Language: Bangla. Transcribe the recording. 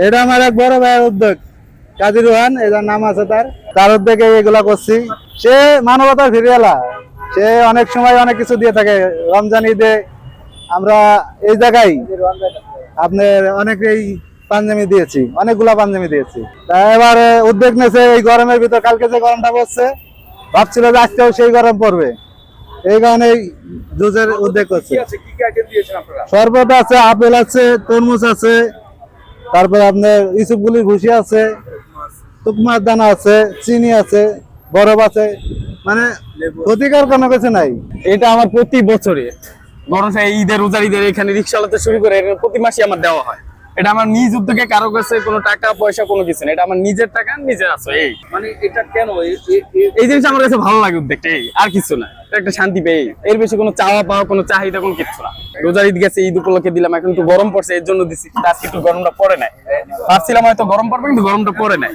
এটা আমার এক বড় ভাইয়ের উদ্যোগ, কাজী রোহান এটার নাম আছে, তার উদ্যোগে এগুলা করছি। সে মানবতার ফিরিয়ালা, সে অনেক সময় অনেক কিছু দিয়ে থাকে। রমজান ঈদে আমরা এই জায়গায় আপনার অনেকেই পাঞ্জাবি দিয়েছি, অনেকগুলা পাঞ্জাবি দিয়েছি। তা এবার উদ্যোগ নিয়েছে এই গরমের ভিতর, কালকে যে গরমটা পড়ছে ভাবছিল যে আজকেও সেই গরম পড়বে, এই কারণে জুসের উদ্যোগ করছে। শরবত আছে, আপেল আছে, তরমুজ আছে, তারপরে আপনার ইসুপগুলির ভুসি আছে, তুকমার দানা আছে, চিনি আছে, বরফ আছে, মানে ক্ষতিকর কোনো কিছু নাই। এটা আমার প্রতি বছরে বরং ঈদের রোজার ঈদের এখানে রিক্সা চালাতে শুরু করে প্রতি মাসে আমার দেওয়া হয়। এটা আমার নিজ উদ্যোগে, কারো কাছে কোনো টাকা পয়সা কোনো কিছু না, এটা আমার নিজের টাকা নিজের আছে। এই মানে এটা কেন এই জিনিসটা আমার কাছে ভালো লাগে, উদ্যোগটা এই, আর কিছু না। এটা একটা শান্তি পেয়ে, এর বেশি কোনো চাওয়া পাওয়া কোনো চাহিদা কোনো কিছু না। রোজার ঈদ গেছে, ঈদ উপলক্ষে দিলাম, এখন একটু গরম পড়ছে এর জন্য দিচ্ছি। আজকে একটু গরমটা পড়ে নাই, ভাবছিলাম হয়তো গরম পড়বে, কিন্তু গরমটা পড়ে নাই।